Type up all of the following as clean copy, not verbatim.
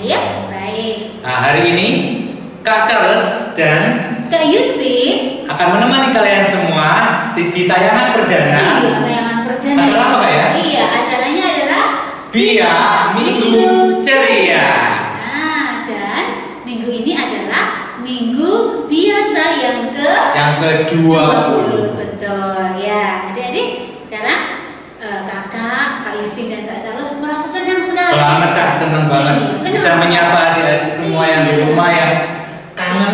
ya. Baik. Nah, hari ini Kak Charles dan Kak Yusti akan menemani kalian semua di tayangan perdana. Iya, tayangan perdana. Acara apa Kak ya? Iya, acaranya adalah Via Minggu Ceria. Nah, dan minggu ini adalah minggu biasa yang ke-20. Betul ya. Adik-adik, sekarang kakak, Kak Yusti dan Kak Charles merasa senang sekali. Banget Kak, senang banget. Iya, Bisa menyapa adik-adik semua yang di rumah yang kangen,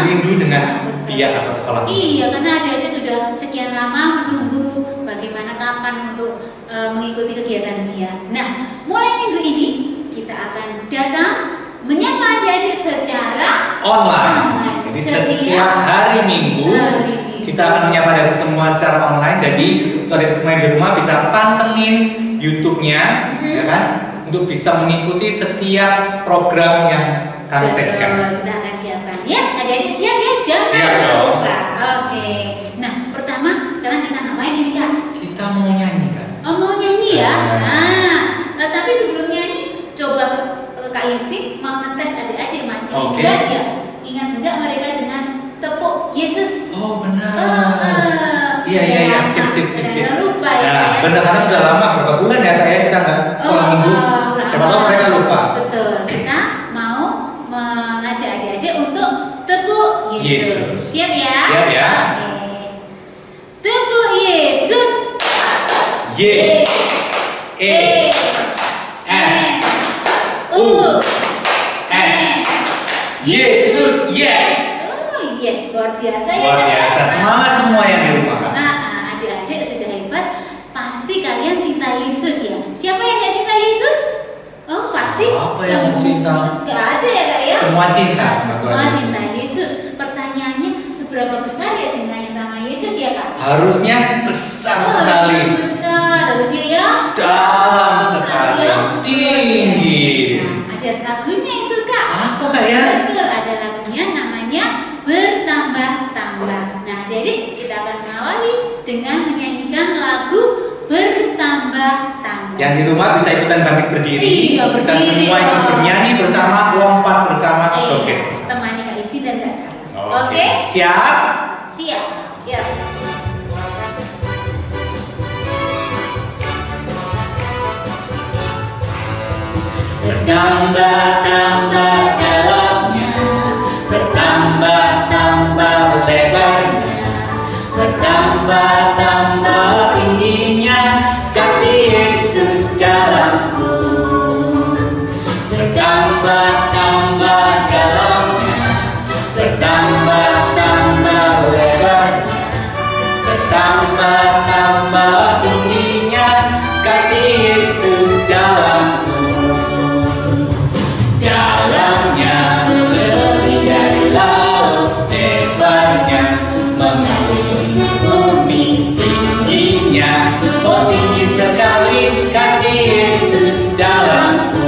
rindu dengan Via atau sekolah. Iya, karena adik-adik sudah sekian lama menunggu bagaimana kapan untuk mengikuti kegiatan Via. Nah, mulai minggu ini kita akan datang menyapa adik-adik secara online. Jadi setiap hari Minggu kita akan menyapa adik semua secara online. Jadi untuk adik semua yang di rumah bisa pantengin YouTube-nya, ya kan, untuk bisa mengikuti setiap program yang kami sajikan. Kita akan siapkan ya. Adik-adik siap ya? Jangan Siap dong. lupa. Oke. Nah, pertama sekarang kita ngapain ini Kak? Kita mau nyanyi kan? Oh, mau nyanyi ya? Nah, tapi sebelum nyanyi coba Kak Yusti mau ngetes adik-adik masih ingat ya? Ingat enggak mereka dengan tepuk Yesus? Oh benar. Iya. Sip. Jangan lupa ya. Nah, benar karena sudah lama berapa bulan ya Kak ya kita nggak sekolah Minggu. Siapa tahu mereka lupa. Betul. Kita mau mengajak adik-adik untuk tepuk Yesus. Siap ya? Siap ya. Oke. Tepuk Yesus. Y E S U S. Yesus, yes. Oh yes, luar biasa ya. Luar biasa. Semangat semua yang di rumah Kak. Nah, adik-adik sudah hebat. Pasti kalian cinta Yesus ya. Siapa yang nggak cinta Yesus? Oh pasti. Apa yang cinta? Nggak ada ya Kak ya. Semua cinta. Semua cinta Yesus. Pertanyaannya seberapa besar ya cintanya sama Yesus ya Kak? Harusnya besar sekali. Harusnya besar, harusnya ya Dalam sekali. Tinggi. Nah, ada lagunya itu Kak. Apa Kak ya? Betul, ada lagunya namanya Bertambah-tambah. Nah, jadi kita akan mengawali dengan menyanyikan lagu Bertambah-tambah. Yang di rumah bisa ikutan bangkit berdiri. Iya, Kita berdiri. semua ikut bernyanyi bersama, lompat bersama, joget. Temani Kak Isti dan Kak Charles. Oke. Siap? Siap. Ya. Bertambah-tambah dalamnya, bertambah-tambah lebarnya, bertambah-tambah tingginya kasih Yesus dalamku. Bertambah-tambah dalamnya, bertambah-tambah lebarnya, bertambah-tambah tingginya kasih Yesus dalamku. Dalamnya lebih dari laut, lebarnya mengelilingi bumi, tingginya oh tinggi sekali kasih Yesus dalamku.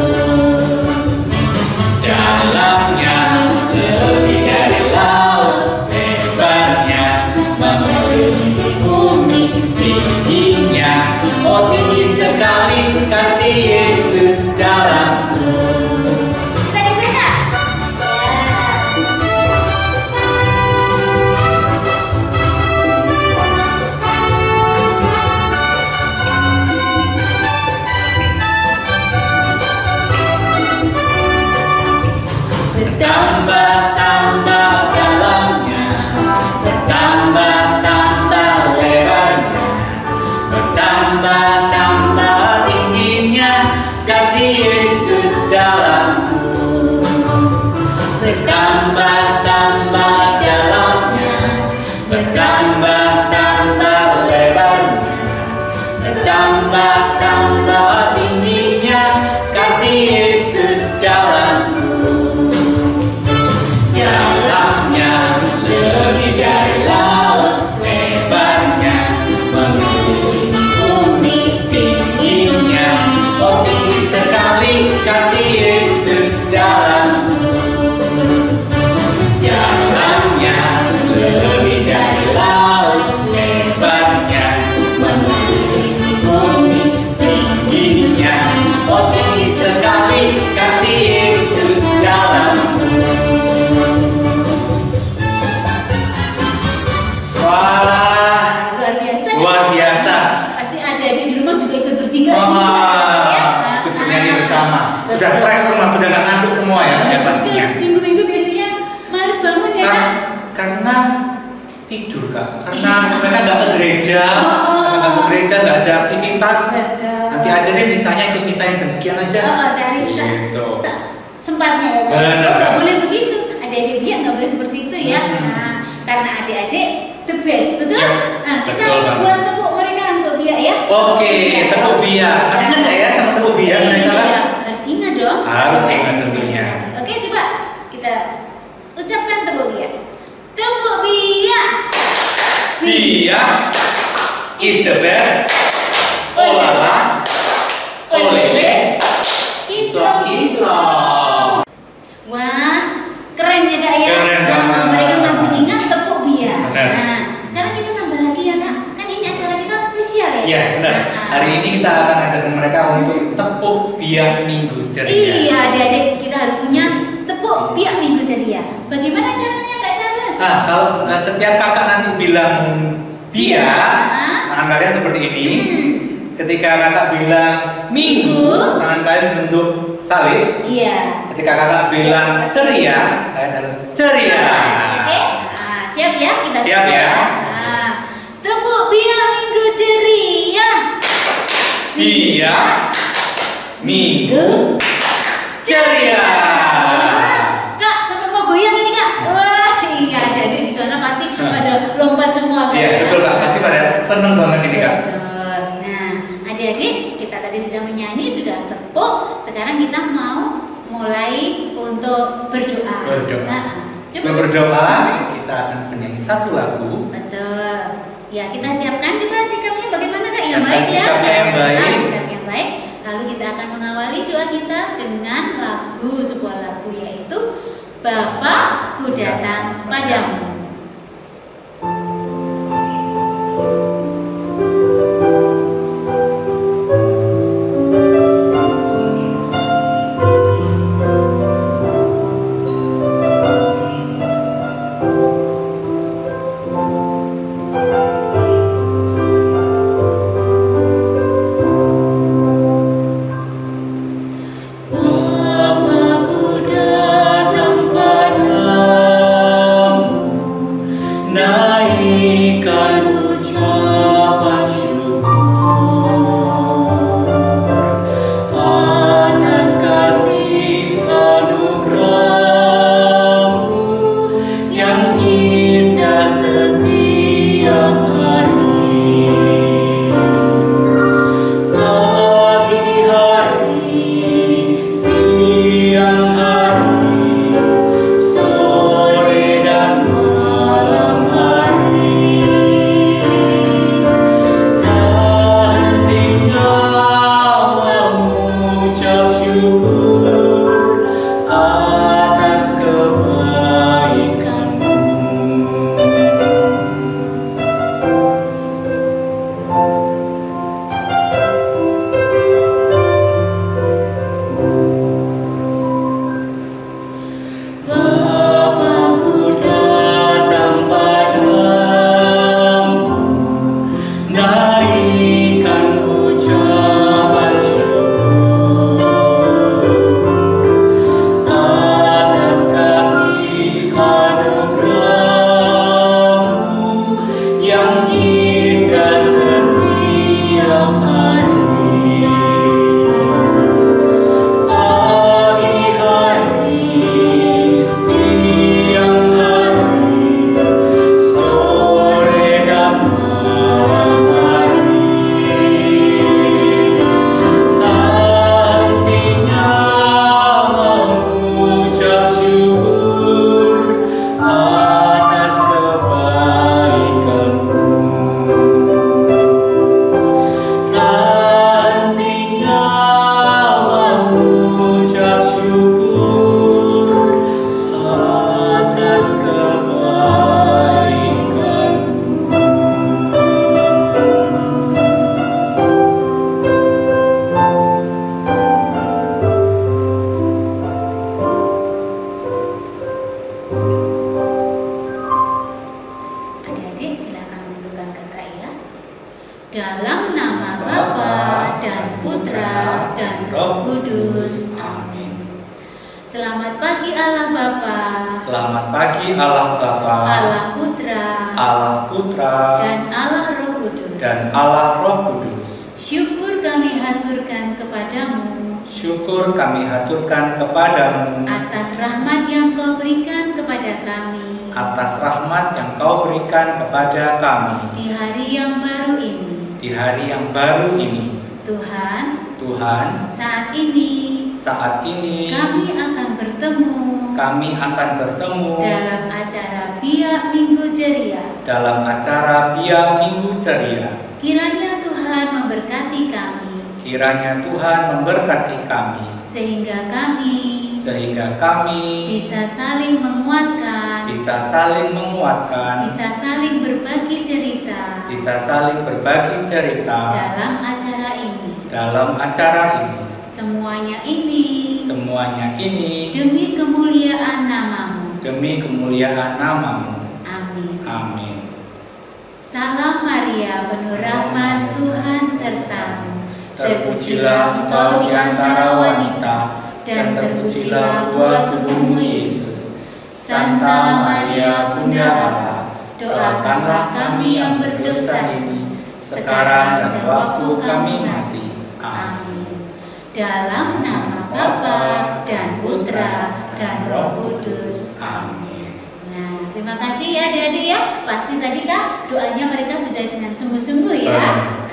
ya pastinya. Minggu-minggu biasanya males bangun ya Kak? Karena tidur Kak, karena mereka nggak ke gereja, nggak ada aktivitas. Nanti aja deh misalnya ikut misalnya jam sekian aja. Cari gitu. Sempatnya ya Kak. Nggak boleh begitu. Adik-adik biar nggak boleh seperti itu ya. Nah, karena adik-adik the best, betul? Ya, Nah, kita betul, buat tepuk mereka untuk Bia ya. Oke, tepuk Bia. Masih ingat nggak ya sama tepuk Bia mereka? Iya, harus ingat dong. Harus ingat tentunya. Oke, coba kita ucapkan tepuk Bia. Tepuk Bia. Bia is the best. Olala, olele, kinclong kinclong. Wah, keren ya Kak ya. Keren banget. Mereka masih ingat tepuk Bia. Benar. Nah, sekarang kita tambah lagi ya Kak. Kan ini acara kita spesial ya. Iya benar. Hari ini kita akan ajarkan mereka untuk tepuk Bia Minggu Ceria. Iya, adik-adik kita harus punya tepuk Bia Minggu Ceria. Bagaimana caranya Kak Charles? Nah, kalau setiap kakak nanti bilang Bia, tangan kalian seperti ini. Ketika kakak bilang Minggu, tangan kalian bentuk salib. Iya. Ketika kakak bilang ceria, kalian harus ceria. Oke. Nah, siap ya kita. Siap ya. Nah, tepuk Bia Minggu Ceria. Bia Minggu Ceria. Kak, sampai mau goyang ini Kak. Wah, iya jadi di sana pasti pada lompat semua Kak. Iya betul Kak, pasti pada seneng banget ini Kak. Betul. Nah, adik-adik kita tadi sudah menyanyi, sudah tepuk. Sekarang kita mau mulai untuk berdoa. Berdoa. Coba Sebelum berdoa, kita akan menyanyi satu lagu. Betul. Ya, kita siapkan coba sikapnya bagaimana Kak? Yang Siapkan baik ya. sikapnya yang baik. Nah, sikap yang baik. Lalu kita akan mengawali doa kita dengan sebuah lagu yaitu Bapa ku datang padamu. Bapa ku datang padamu. Selamat pagi Allah Bapa. Selamat pagi Allah Bapa, Allah Putra, Allah Putra, dan Allah Roh Kudus. dan Allah Roh Kudus. Syukur kami haturkan kepadamu Syukur kami haturkan kepadamu atas rahmat yang kau berikan kepada kami atas rahmat yang kau berikan kepada kami di hari yang baru ini. di hari yang baru ini. Tuhan, saat ini kami akan bertemu dalam acara Biak Minggu Ceria. Kiranya Tuhan memberkati kami. Sehingga kami bisa saling menguatkan, bisa saling berbagi cerita dalam acara ini. Semuanya ini demi kemuliaan namamu. Amin. Salam Maria, penuh rahmat, Tuhan sertamu. Terpujilah engkau di antara wanita, dan terpujilah buah tubuhmu Yesus. Santa Maria Bunda Allah, doakanlah kami yang berdosa ini, sekarang dan waktu kami mati. Amin. Dalam nama Bapa dan Putra dan Roh Kudus. Amin. Nah, terima kasih ya adik-adik ya. Pasti tadi Kak doanya mereka sudah dengan sungguh-sungguh ya.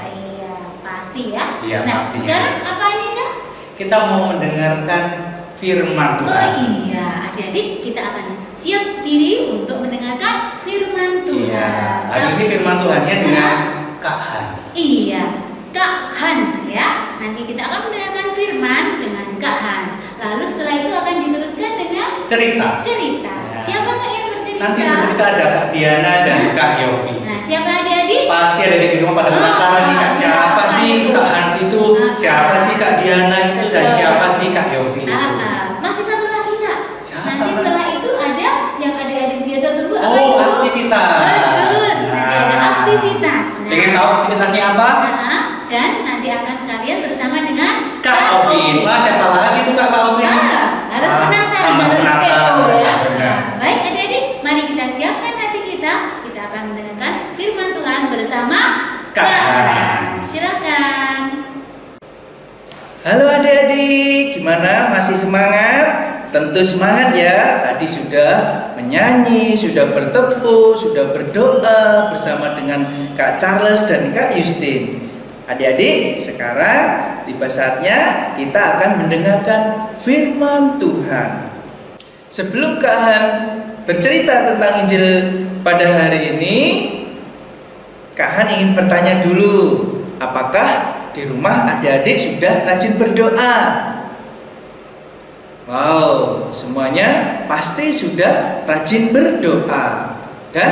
Iya, pasti ya. Iya, nah, pasti. Sekarang apa ini Kak? Kita mau mendengarkan firman Tuhan. Oh iya, adik-adik kita akan siap diri untuk mendengarkan firman Tuhan. Iya, hari ini firman Tuhannya dengan Kak Hans. Iya, Kak Hans ya. Nanti kita akan mendengarkan firman dengan Kak Hans. Lalu setelah itu akan diteruskan dengan cerita. Ya. Siapa Kak yang bercerita? Nanti bercerita ada Kak Diana dan Kak Yofi. Nah, siapa adik-adik? Pasti ada di rumah pada penasaran nih Kak, siapa sih Kak Hans itu? Siapa sih Kak Diana itu? Dan siapa sih Kak Yofi itu? Masih satu lagi Kak. Nanti setelah itu ada yang adik-adik biasa tunggu apa Oh, itu? aktivitas. Betul. Nanti ada aktivitas. Pengen tahu aktivitasnya apa? Dan nanti akan kalian bersama dengan Kak Ovin. Wah, siapa lagi tuh Kak Ovin? Harus penasaran, tambah harus penasaran, kepo ya. benar. Baik adik-adik, mari kita siapkan hati kita. Kita akan mendengarkan firman Tuhan bersama Kak Hans. Silakan. Halo adik-adik, gimana? Masih semangat? Tentu semangat ya. Tadi sudah menyanyi, sudah bertepuk, sudah berdoa bersama dengan Kak Charles dan Kak Justin. Adik-adik, sekarang tiba saatnya kita akan mendengarkan firman Tuhan. Sebelum Kak Han bercerita tentang Injil pada hari ini, Kak Han ingin bertanya dulu, apakah di rumah adik-adik sudah rajin berdoa? Wow, semuanya pasti sudah rajin berdoa. Dan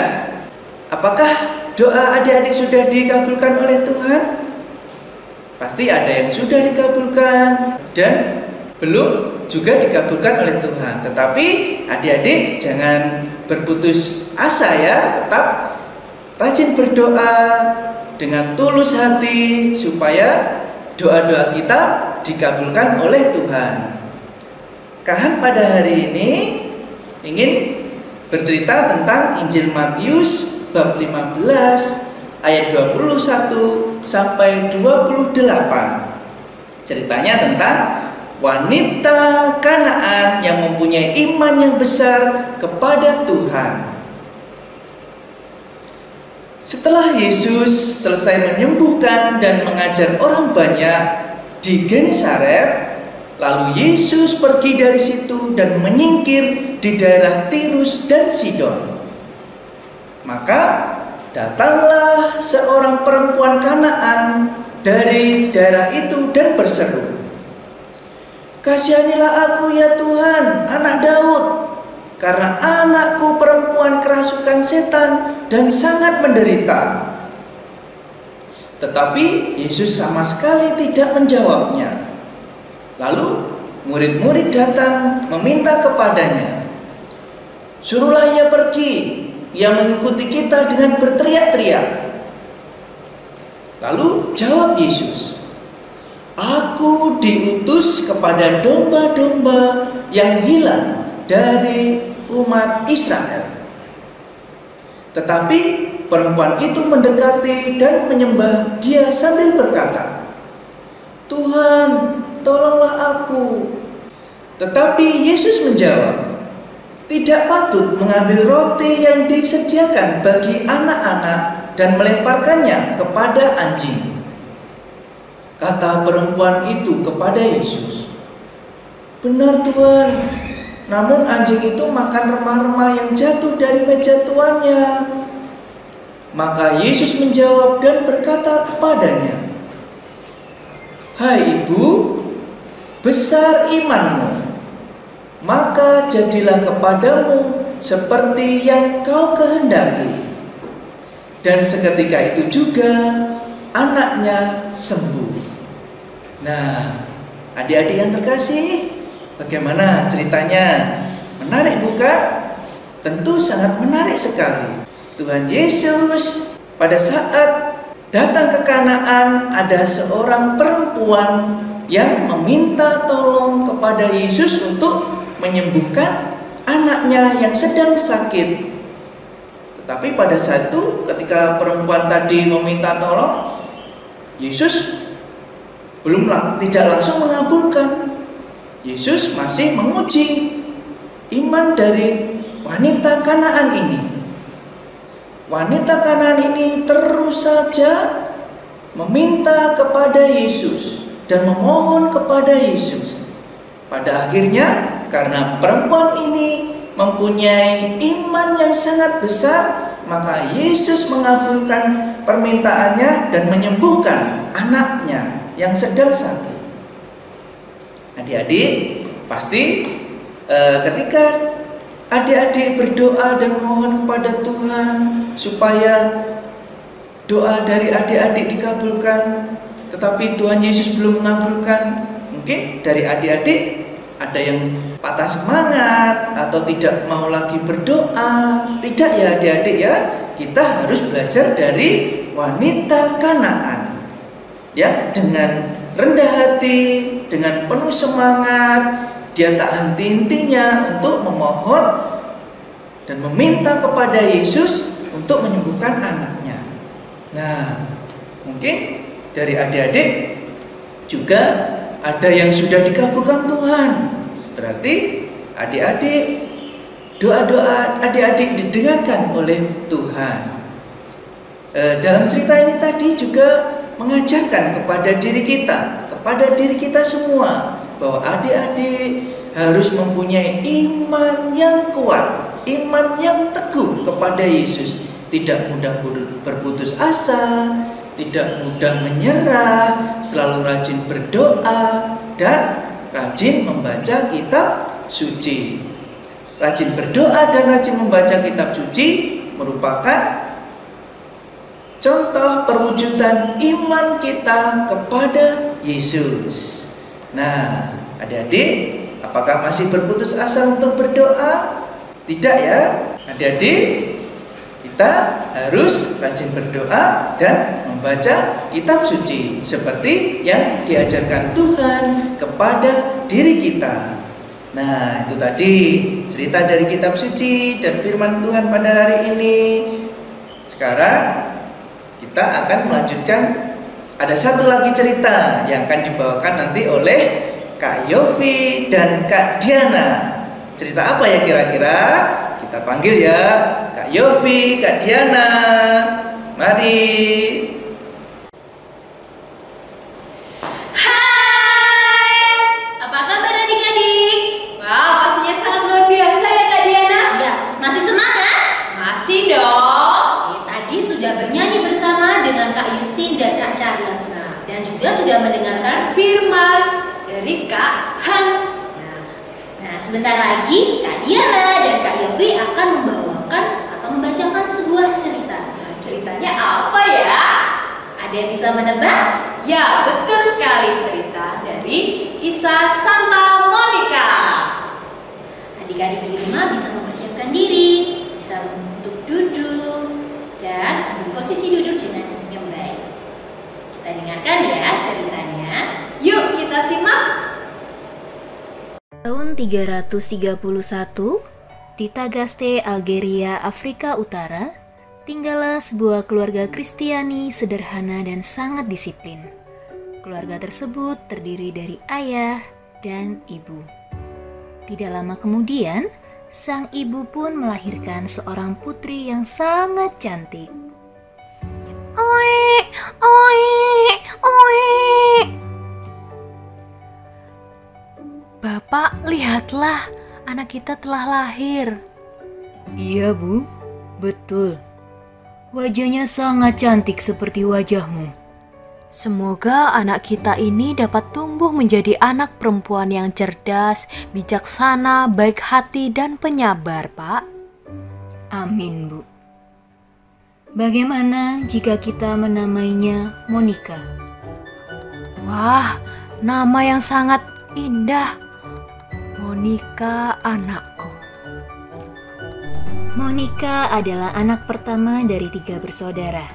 apakah doa adik-adik sudah dikabulkan oleh Tuhan? Pasti ada yang sudah dikabulkan dan belum juga dikabulkan oleh Tuhan. Tetapi adik-adik jangan berputus asa ya, tetap rajin berdoa dengan tulus hati supaya doa-doa kita dikabulkan oleh Tuhan. Kak pada hari ini ingin bercerita tentang Injil Matius bab 15 ayat 21 sampai 28. Ceritanya tentang wanita Kanaan yang mempunyai iman yang besar kepada Tuhan. Setelah Yesus selesai menyembuhkan dan mengajar orang banyak di Genesaret, lalu Yesus pergi dari situ dan menyingkir di daerah Tirus dan Sidon. Maka datanglah seorang perempuan Kanaan dari daerah itu dan berseru, "Kasihanilah aku ya Tuhan, anak Daud, karena anakku perempuan kerasukan setan dan sangat menderita." Tetapi Yesus sama sekali tidak menjawabnya. Lalu murid-murid datang meminta kepadanya, "Suruhlah ia pergi, ia mengikuti kita dengan berteriak-teriak." Lalu jawab Yesus, "Aku diutus kepada domba-domba yang hilang dari umat Israel. Tetapi perempuan itu mendekati dan menyembah Dia sambil berkata, "Tuhan, tolonglah aku." Tetapi Yesus menjawab, "Tidak patut mengambil roti yang disediakan bagi anak-anak dan melemparkannya kepada anjing." Kata perempuan itu kepada Yesus, "Benar Tuhan, namun anjing itu makan remah-remah yang jatuh dari meja tuannya." Maka Yesus menjawab dan berkata kepadanya, "Hai ibu, besar imanmu, maka jadilah kepadamu seperti yang kau kehendaki." Dan seketika itu juga anaknya sembuh. Nah, adik-adik yang terkasih, bagaimana ceritanya? Menarik bukan? Tentu sangat menarik sekali. Tuhan Yesus pada saat datang ke Kanaan, ada seorang perempuan yang meminta tolong kepada Yesus untuk menyembuhkan anaknya yang sedang sakit. Tetapi pada saat itu ketika perempuan tadi meminta tolong, Yesus tidak langsung mengabulkan. Yesus masih menguji iman dari wanita Kanaan ini. Wanita Kanaan ini terus saja meminta kepada Yesus dan memohon kepada Yesus. Pada akhirnya, karena perempuan ini mempunyai iman yang sangat besar, maka Yesus mengabulkan permintaannya dan menyembuhkan anaknya yang sedang sakit. Adik-adik, pasti ketika adik-adik berdoa dan mohon kepada Tuhan supaya doa dari adik-adik dikabulkan, tetapi Tuhan Yesus belum mengabulkan, mungkin dari adik-adik ada yang patah semangat atau tidak mau lagi berdoa. Tidak ya adik-adik ya, kita harus belajar dari wanita Kanaan. Ya, dengan rendah hati, dengan penuh semangat, dia tak henti-hentinya untuk memohon dan meminta kepada Yesus untuk menyembuhkan anaknya. Nah, mungkin dari adik-adik juga ada yang sudah dikabulkan Tuhan. Berarti adik-adik, doa-doa adik-adik didengarkan oleh Tuhan. Dalam cerita ini tadi juga mengajarkan kepada diri kita semua, bahwa adik-adik harus mempunyai iman yang kuat, iman yang teguh kepada Yesus. Tidak mudah berputus asa, tidak mudah menyerah, selalu rajin berdoa dan rajin membaca kitab suci. Rajin berdoa dan rajin membaca kitab suci merupakan contoh perwujudan iman kita kepada Yesus. Nah, adik-adik, apakah masih berputus asa untuk berdoa? Tidak ya, adik-adik, kita harus rajin berdoa dan membaca kitab suci seperti yang diajarkan Tuhan kepada diri kita. Nah, itu tadi cerita dari kitab suci dan firman Tuhan pada hari ini. Sekarang kita akan melanjutkan, ada satu lagi cerita yang akan dibawakan nanti oleh Kak Yofi dan Kak Diana. Cerita apa ya kira-kira? Kita panggil ya Kak Yofi, Kak Diana. Mari. Hai, apa kabar adik-adik? Wow, pastinya sangat luar biasa ya Kak Diana. Ya, masih semangat? Masih dong. Tadi sudah bernyanyi bersama dengan Kak Yustin dan Kak Charles. Dan juga sudah mendengarkan Firman dari Kak Hans. Nah, sebentar lagi Kak Diana dan Kak Yofi akan membawakan atau membacakan sebuah cerita. Nah, ceritanya apa ya? Ada yang bisa menebak? Ya, betul sekali, cerita dari kisah Santa Monica. Adik-adik di rumah bisa mempersiapkan diri, bisa untuk duduk dan ambil posisi duduk dengan yang baik. Kita dengarkan ya ceritanya. Yuk kita simak. Tahun 331, di Tagaste, Algeria, Afrika Utara, tinggallah sebuah keluarga Kristiani sederhana dan sangat disiplin. Keluarga tersebut terdiri dari ayah dan ibu. Tidak lama kemudian, sang ibu pun melahirkan seorang putri yang sangat cantik. Oe, oe, oe. Bapak, lihatlah, anak kita telah lahir. Iya, Bu, betul. Wajahnya sangat cantik seperti wajahmu. Semoga anak kita ini dapat tumbuh menjadi anak perempuan yang cerdas, bijaksana, baik hati, dan penyabar, Pak. Amin, Bu. Bagaimana jika kita menamainya Monica? Wah, nama yang sangat indah. Monica, anakku. Monica adalah anak pertama dari 3 bersaudara.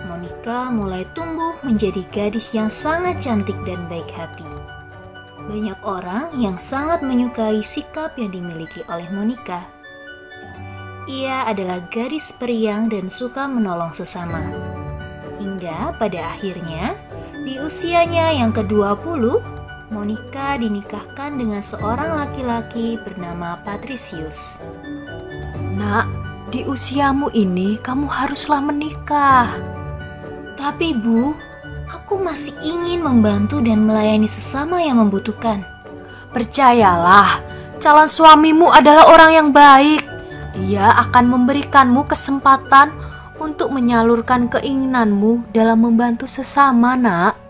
Monica mulai tumbuh menjadi gadis yang sangat cantik dan baik hati. Banyak orang yang sangat menyukai sikap yang dimiliki oleh Monica. Ia adalah gadis periang dan suka menolong sesama. Hingga pada akhirnya, di usianya yang ke-20, Monica dinikahkan dengan seorang laki-laki bernama Patricius. Nak, di usiamu ini kamu haruslah menikah. Tapi Bu, aku masih ingin membantu dan melayani sesama yang membutuhkan. Percayalah, calon suamimu adalah orang yang baik. Dia akan memberikanmu kesempatan untuk menyalurkan keinginanmu dalam membantu sesama, Nak.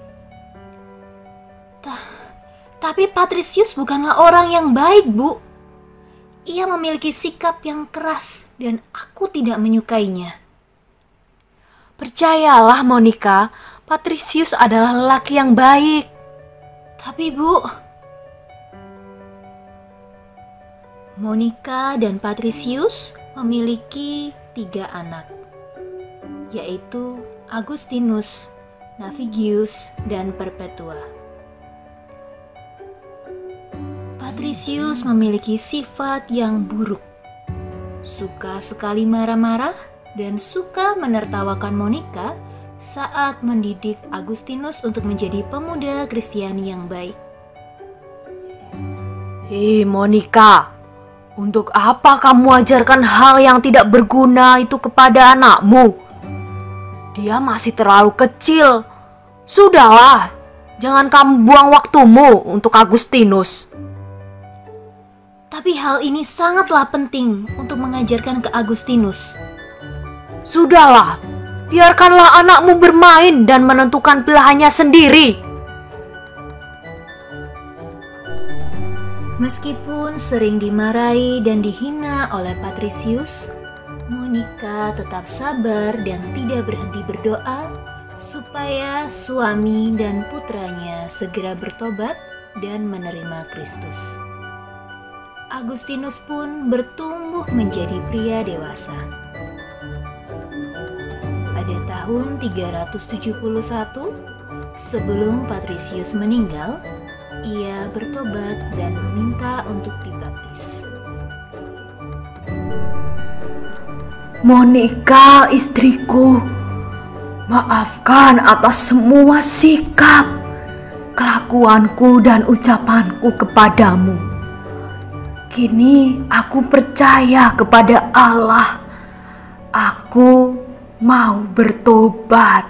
Tapi Patricius bukanlah orang yang baik, Bu. Ia memiliki sikap yang keras dan aku tidak menyukainya. Percayalah, Monica, Patricius adalah lelaki yang baik. Tapi, Bu, Monica dan Patricius memiliki 3 anak, yaitu Agustinus, Navigius, dan Perpetua. Patricius memiliki sifat yang buruk, suka sekali marah-marah dan suka menertawakan Monica saat mendidik Agustinus untuk menjadi pemuda Kristiani yang baik. Hei Monica, untuk apa kamu ajarkan hal yang tidak berguna itu kepada anakmu? Dia masih terlalu kecil. Sudahlah, jangan kamu buang waktumu untuk Agustinus. Tapi hal ini sangatlah penting untuk mengajarkan ke Agustinus. Sudahlah, biarkanlah anakmu bermain dan menentukan pilihannya sendiri. Meskipun sering dimarahi dan dihina oleh Patricius, Monica tetap sabar dan tidak berhenti berdoa supaya suami dan putranya segera bertobat dan menerima Kristus. Agustinus pun bertumbuh menjadi pria dewasa. Pada tahun 371, sebelum Patricius meninggal, ia bertobat dan meminta untuk dibaptis. Monica, istriku, maafkan atas semua sikap, kelakuanku dan ucapanku kepadamu. Kini aku percaya kepada Allah. Aku mau bertobat.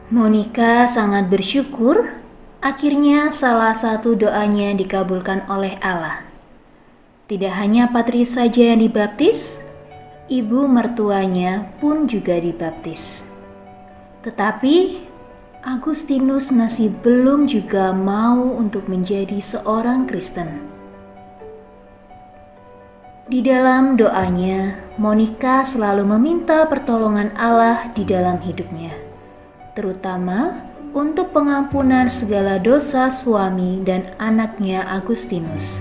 Monica sangat bersyukur. Akhirnya salah satu doanya dikabulkan oleh Allah. Tidak hanya Patricius saja yang dibaptis, ibu mertuanya pun juga dibaptis. Tetapi Agustinus masih belum juga mau untuk menjadi seorang Kristen. Di dalam doanya, Monica selalu meminta pertolongan Allah di dalam hidupnya, terutama untuk pengampunan segala dosa suami dan anaknya Agustinus,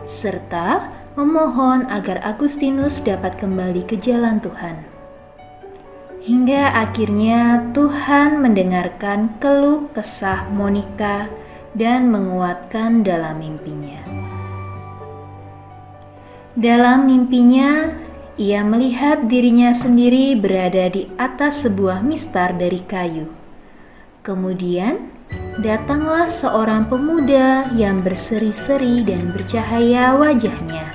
serta memohon agar Agustinus dapat kembali ke jalan Tuhan. Hingga akhirnya Tuhan mendengarkan keluh kesah Monica dan menguatkan dalam mimpinya. Dalam mimpinya, ia melihat dirinya sendiri berada di atas sebuah mistar dari kayu. Kemudian, datanglah seorang pemuda yang berseri-seri dan bercahaya wajahnya.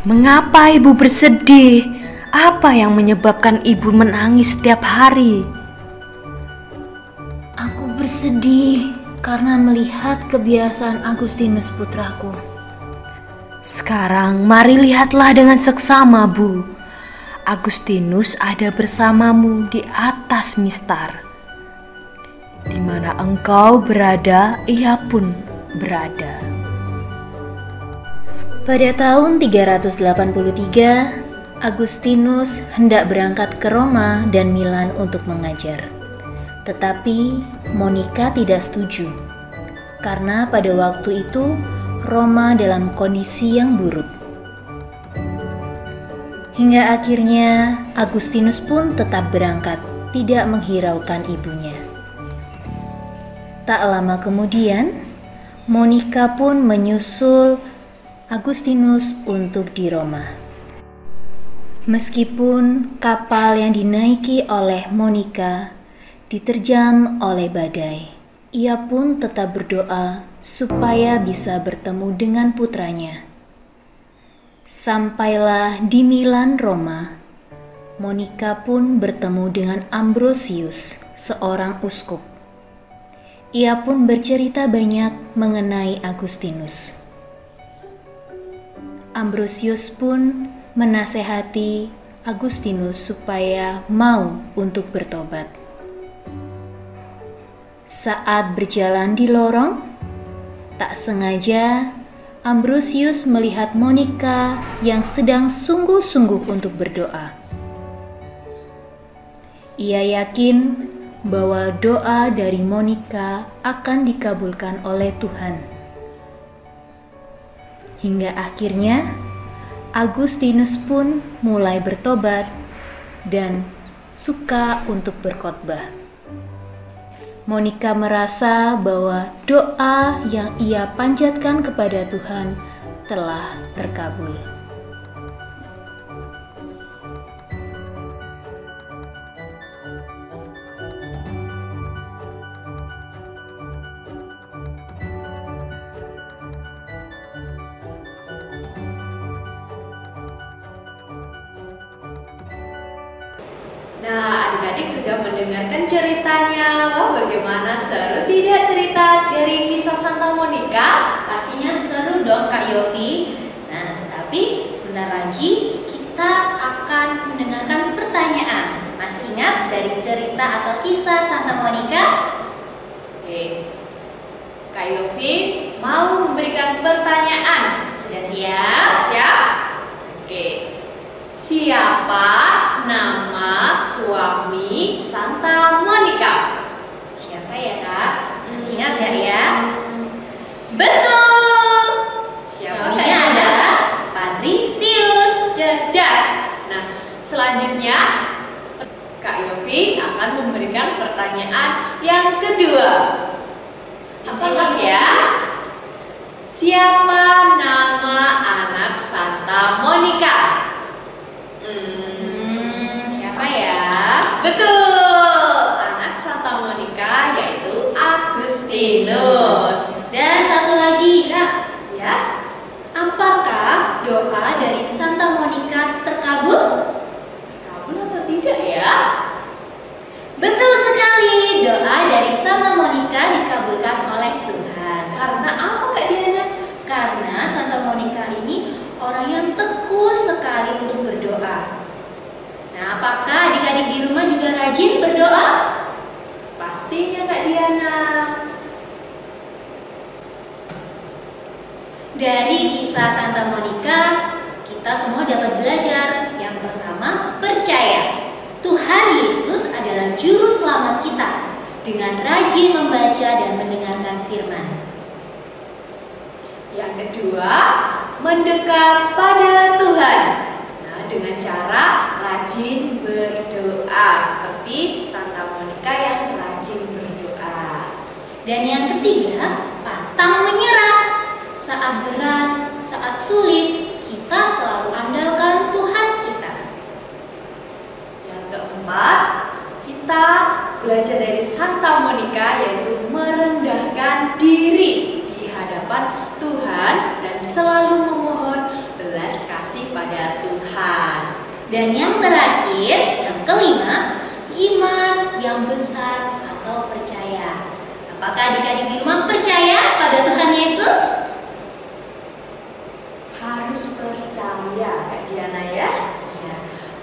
"Mengapa ibu bersedih? Apa yang menyebabkan ibu menangis setiap hari?" "Aku bersedih karena melihat kebiasaan Agustinus putraku." "Sekarang mari lihatlah dengan seksama, Bu. Agustinus ada bersamamu di atas mistar. Di mana engkau berada, ia pun berada." Pada tahun 383, Agustinus hendak berangkat ke Roma dan Milan untuk mengajar. Tetapi Monica tidak setuju, karena pada waktu itu Roma dalam kondisi yang buruk. Hingga akhirnya Agustinus pun tetap berangkat, tidak menghiraukan ibunya. Tak lama kemudian, Monica pun menyusul Agustinus untuk di Roma. Meskipun kapal yang dinaiki oleh Monica diterjang oleh badai, ia pun tetap berdoa supaya bisa bertemu dengan putranya. Sampailah di Milan, Roma, Monica pun bertemu dengan Ambrosius, seorang uskup. Ia pun bercerita banyak mengenai Agustinus. Ambrosius pun menasehati Agustinus supaya mau untuk bertobat. Saat berjalan di lorong, tak sengaja Ambrosius melihat Monica yang sedang sungguh-sungguh untuk berdoa. Ia yakin bahwa doa dari Monica akan dikabulkan oleh Tuhan. Hingga akhirnya Agustinus pun mulai bertobat dan suka untuk berkhotbah. Monica merasa bahwa doa yang ia panjatkan kepada Tuhan telah terkabul. Nah, adik-adik sudah mendengarkan ceritanya. Wah, bagaimana seru tidak cerita dari kisah Santa Monica? Pastinya seru dong Kak Yofi. Nah, tapi sebentar lagi kita akan mendengarkan pertanyaan. Masih ingat dari cerita atau kisah Santa Monica? Oke, Kak Yofi mau memberikan pertanyaan. Sudah siap? Siap? Oke. Siapa nama suami Santa Monica? Siapa ya Kak? Masih ingat gak ya? Betul. Suaminya adalah Patricius. Cerdas. Nah, selanjutnya Kak Yofi akan memberikan pertanyaan yang kedua. Disimak ya. Siapa nama anak Santa Monica? Siapa ya? Betul, anak Santa Monica yaitu Agustinus. Dan satu lagi Kak, Ya, apakah doa dari Santa Monica terkabul? kabul atau tidak ya? Betul sekali, doa dari Santa Monica dikabulkan oleh Tuhan. Karena apa Kak Diana? Karena Santa Monica ini orang yang tekun sekali untuk berdoa. Nah, apakah adik-adik di rumah juga rajin berdoa? Pastinya Kak Diana. Dari kisah Santa Monica, kita semua dapat belajar. Yang pertama, percaya Tuhan Yesus adalah juru selamat kita dengan rajin membaca dan mendengarkan firman. Yang kedua, mendekat pada Tuhan. Nah, dengan cara rajin berdoa seperti Santa Monica yang rajin berdoa. Dan yang ketiga, pantang menyerah. Saat berat, saat sulit, kita selalu andalkan Tuhan kita. Yang keempat, kita belajar dari Santa Monica, yaitu merendahkan diri di hadapan Tuhan dan selalu memohon belas kasih pada Tuhan. Dan yang terakhir, yang kelima, iman yang besar atau percaya. Apakah adik-adik di rumah percaya pada Tuhan Yesus? Harus percaya, Kak Diana ya. Ya.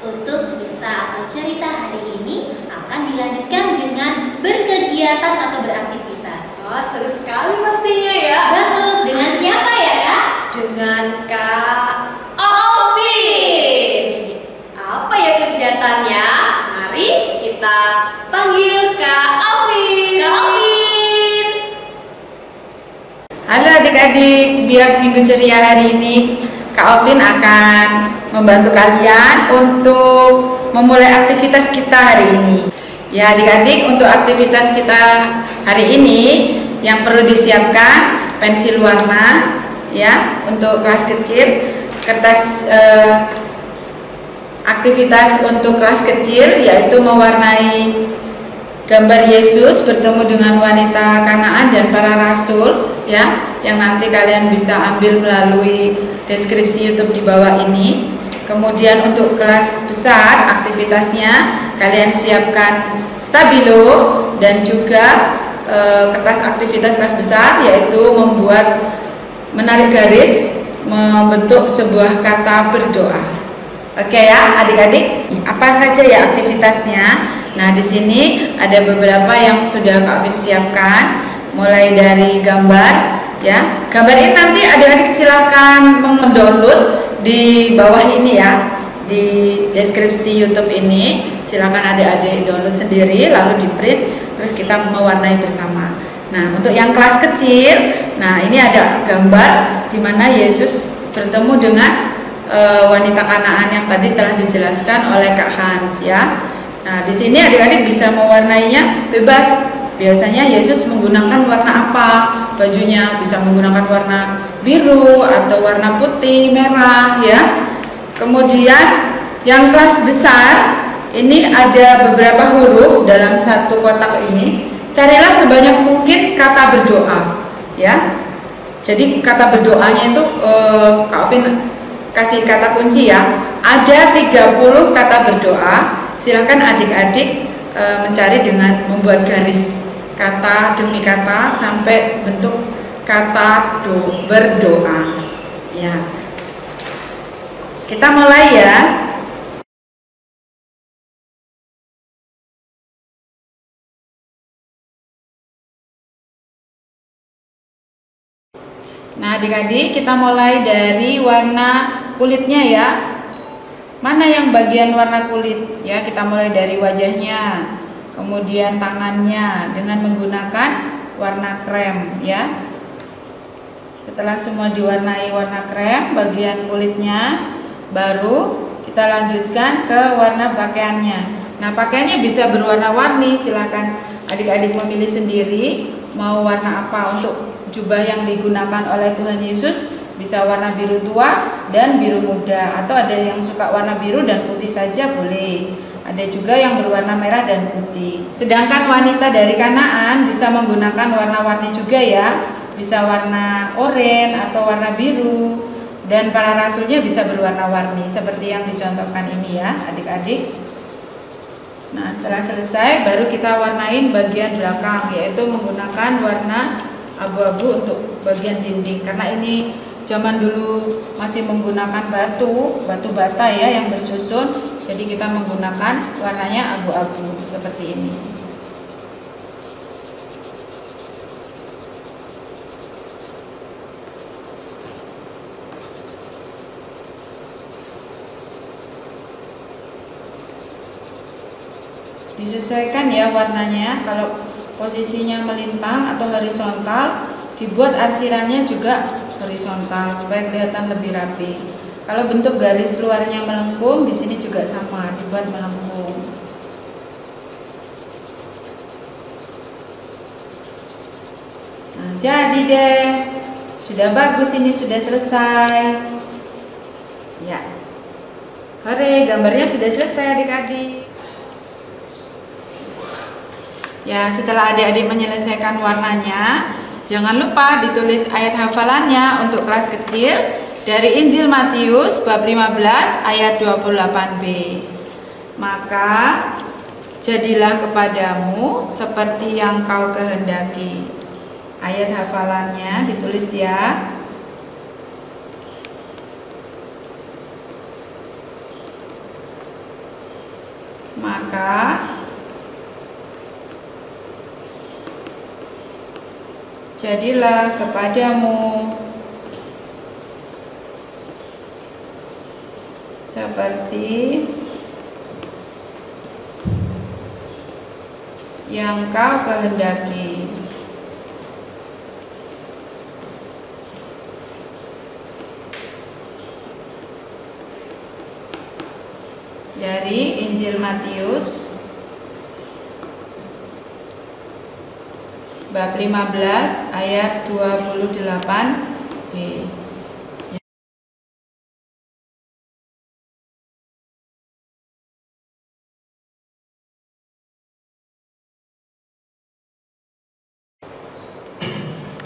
Untuk kisah atau cerita hari ini akan dilanjutkan dengan berkegiatan atau beraktivitas. Wah, seru sekali pastinya ya. Betul, dengan siapa ya Kak? Dengan Kak Alvin. Apa ya kegiatannya? Mari kita panggil Kak Alvin. Kak Alvin. Halo adik-adik, biar minggu ceria hari ini Kak Alvin akan membantu kalian untuk memulai aktivitas kita hari ini. Ya adik-adik, untuk aktivitas kita hari ini yang perlu disiapkan pensil warna ya untuk kelas kecil, kertas aktivitas untuk kelas kecil yaitu mewarnai gambar Yesus bertemu dengan wanita Kanaan dan para rasul ya, yang nanti kalian bisa ambil melalui deskripsi YouTube di bawah ini. Kemudian untuk kelas besar aktivitasnya kalian siapkan stabilo dan juga kertas aktivitas kelas besar yaitu menarik garis membentuk sebuah kata berdoa. Oke ya adik-adik, apa saja ya aktivitasnya? Nah di sini ada beberapa yang sudah Kak Alvin siapkan, mulai dari gambar ya. Gambar ini nanti adik-adik silahkan mendownload di bawah ini ya, di deskripsi YouTube ini. Silahkan adik-adik download sendiri lalu di print, terus kita mewarnai bersama. Nah untuk yang kelas kecil, nah ini ada gambar di mana Yesus bertemu dengan wanita Kanaan yang tadi telah dijelaskan oleh Kak Hans ya. Nah, di sini adik-adik bisa mewarnainya bebas. Biasanya Yesus menggunakan warna apa? Bajunya bisa menggunakan warna biru atau warna putih, merah ya. Kemudian yang kelas besar ini ada beberapa huruf dalam satu kotak ini. Carilah sebanyak mungkin kata berdoa ya. Jadi kata berdoanya itu Kak Alvin kasih kata kunci ya. Ada 30 kata berdoa. Silahkan adik-adik mencari dengan membuat garis kata demi kata sampai bentuk kata berdoa. Ya. Kita mulai ya. Nah adik-adik kita mulai dari warna kulitnya ya. Mana yang bagian warna kulit ya, kita mulai dari wajahnya, kemudian tangannya dengan menggunakan warna krem ya. Setelah semua diwarnai warna krem bagian kulitnya, baru kita lanjutkan ke warna pakaiannya. Nah pakaiannya bisa berwarna-warni, silakan adik-adik memilih sendiri mau warna apa. Untuk jubah yang digunakan oleh Tuhan Yesus bisa warna biru tua dan biru muda, atau ada yang suka warna biru dan putih saja boleh. Ada juga yang berwarna merah dan putih. Sedangkan wanita dari Kanaan bisa menggunakan warna-warni juga ya, bisa warna oranye atau warna biru, dan para rasulnya bisa berwarna-warni seperti yang dicontohkan ini ya adik-adik. Nah setelah selesai baru kita warnain bagian belakang, yaitu menggunakan warna abu-abu untuk bagian dinding, karena ini zaman dulu masih menggunakan batu bata ya yang bersusun, jadi kita menggunakan warnanya abu-abu seperti ini. Disesuaikan ya warnanya, kalau posisinya melintang atau horizontal dibuat arsirannya juga horizontal supaya kelihatan lebih rapi. Kalau bentuk garis luarnya melengkung, di sini juga sama, dibuat melengkung. Jadi deh, sudah bagus ini, sudah selesai. Ya, hore, gambarnya sudah selesai adik-adik. Ya, setelah adik-adik menyelesaikan warnanya, jangan lupa ditulis ayat hafalannya untuk kelas kecil dari Injil Matius bab 15 ayat 28b. Maka jadilah kepadamu seperti yang kau kehendaki. Ayat hafalannya ditulis ya. Maka jadilah kepadamu seperti yang kau kehendaki. Dari Injil Matius bab 15 ayat 28b.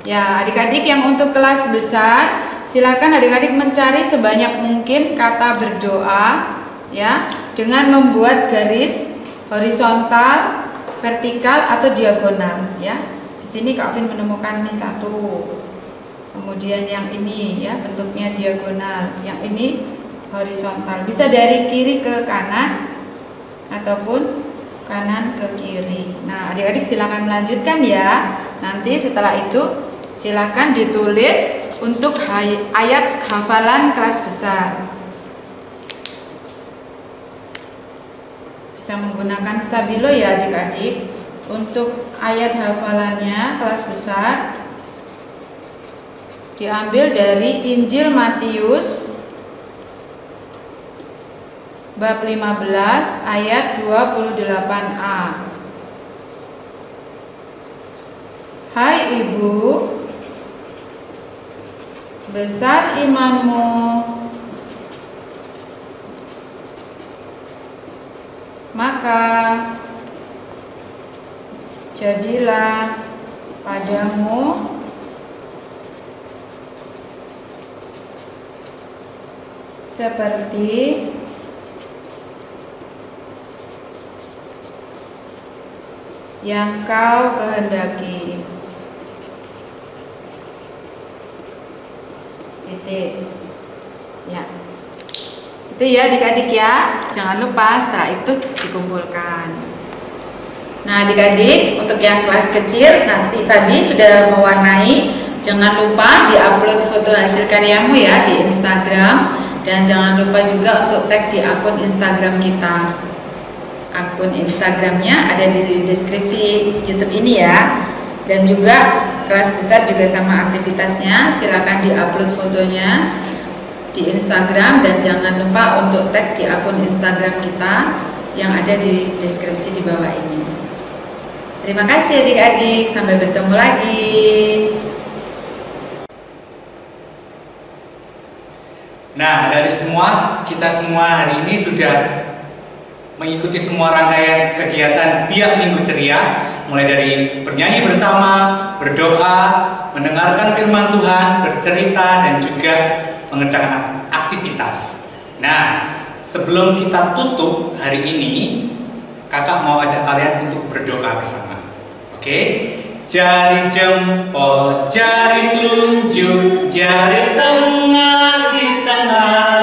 Ya, adik-adik yang untuk kelas besar, silakan adik-adik mencari sebanyak mungkin kata berdoa ya, dengan membuat garis horizontal, vertikal atau diagonal ya. Di sini Kak Vin menemukan ini satu. Kemudian yang ini ya, bentuknya diagonal. Yang ini horizontal. Bisa dari kiri ke kanan ataupun kanan ke kiri. Nah, adik-adik silakan melanjutkan ya. Nanti setelah itu silakan ditulis untuk ayat hafalan kelas besar. Bisa menggunakan stabilo ya adik-adik. Untuk ayat hafalannya kelas besar diambil dari Injil Matius bab 15 ayat 28a. Hai ibu, besar imanmu, maka jadilah padamu seperti yang kau kehendaki. Titik. Ya. Itu ya adik-adik ya. Jangan lupa setelah itu dikumpulkan. Nah adik-adik, untuk yang kelas kecil nanti tadi sudah mewarnai, jangan lupa diupload foto hasil karyamu ya di Instagram. Dan jangan lupa juga untuk tag di akun Instagram kita. Akun Instagramnya ada di deskripsi YouTube ini ya. Dan juga kelas besar juga sama aktivitasnya. Silakan diupload fotonya di Instagram dan jangan lupa untuk tag di akun Instagram kita yang ada di deskripsi di bawah ini. Terima kasih adik-adik, sampai bertemu lagi. Nah, adik-adik semua, kita semua hari ini sudah mengikuti semua rangkaian kegiatan Biak Minggu Ceria, mulai dari bernyanyi bersama, berdoa, mendengarkan firman Tuhan, bercerita, dan juga mengerjakan aktivitas. Nah, sebelum kita tutup hari ini, kakak mau ajak kalian untuk berdoa bersama. Oke? Jari jempol, jari telunjuk, jari tengah di tengah,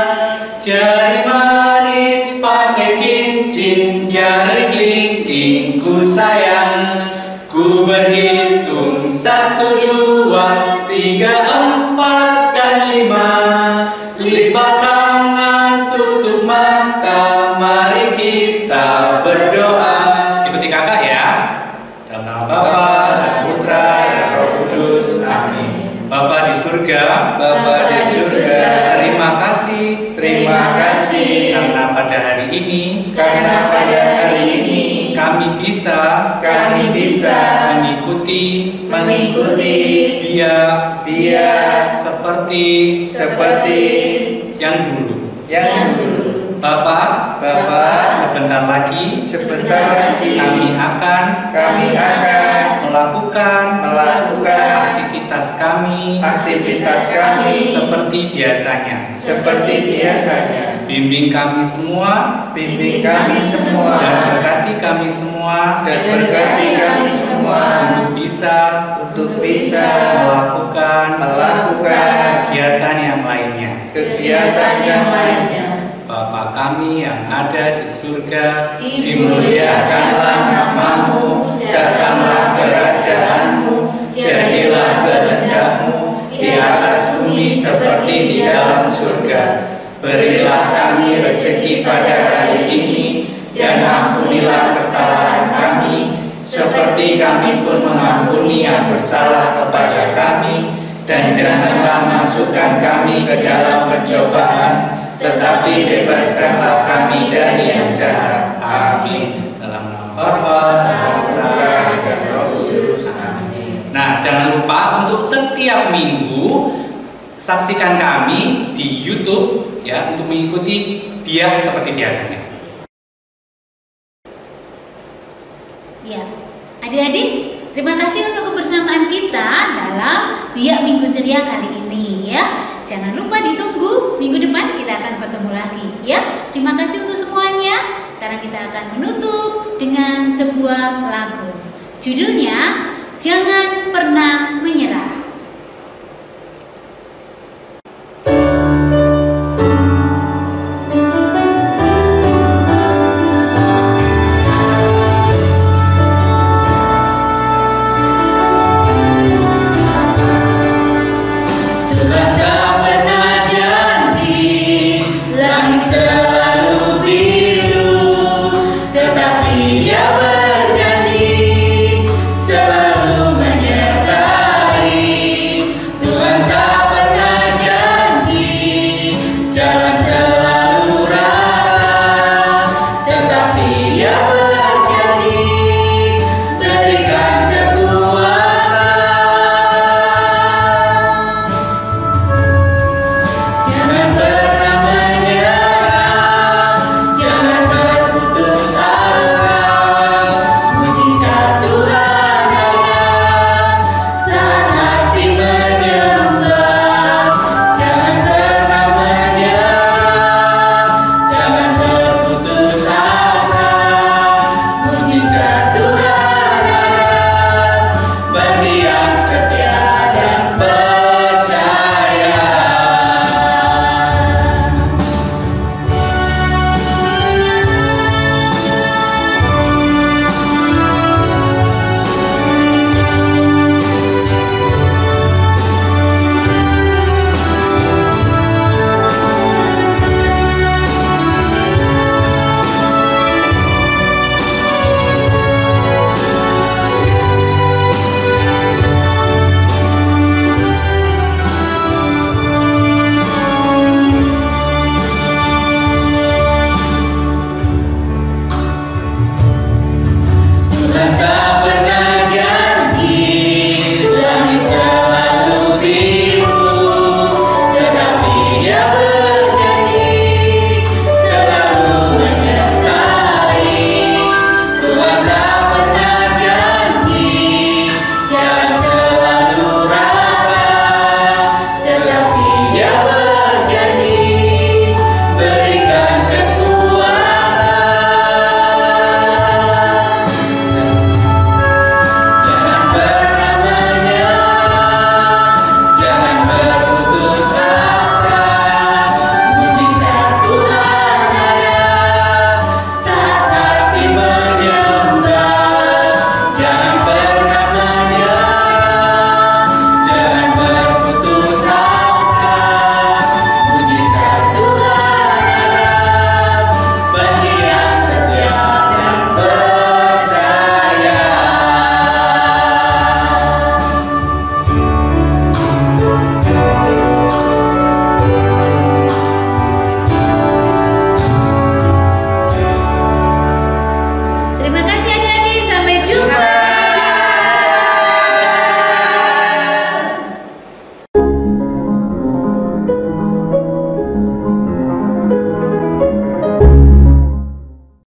jari manis pakai cincin, jari kelingking ku sayang. Ku berhitung 1, 2, 3, 4, dan 5. Lipat tangan, tutup mata, mari kita berdoa. Ikuti kakak ya. Dalam nama Bapa dan Putra dan Roh Kudus. Amin. Bapa di surga, Bapa di surga, terima kasih, terima kasih karena pada hari ini kami bisa kami bisa mengikuti biak seperti yang dulu. Bapak, sebentar lagi kami akan melakukan aktivitas kami seperti biasanya. Bimbing kami semua dan berkati kami semua untuk bisa melakukan kegiatan yang lainnya. Bapa kami yang ada di surga, dimuliakanlah namamu, datanglah kerajaanmu, jadilah kehendak-mu di atas bumi seperti di dalam surga. Berilah kami rezeki pada hari ini, dan ampunilah kesalahan kami, seperti kami pun mengampuni yang bersalah kepada kami. Dan janganlah masukkan kami ke dalam pencobaan, tetapi bebaskanlah kami dari yang jahat. Amin. Dalam nama Bapa, Putra, dan Roh Kudus. Amin. Nah, jangan lupa untuk setiap minggu saksikan kami di YouTube ya, untuk mengikuti biak seperti biasanya. Ya, adik-adik, terima kasih untuk kebersamaan kita dalam biak Minggu Ceria kali ini ya. Jangan lupa ditunggu minggu depan kita akan bertemu lagi ya. Terima kasih untuk semuanya. Sekarang kita akan menutup dengan sebuah lagu. Judulnya Jangan Pernah Menyerah.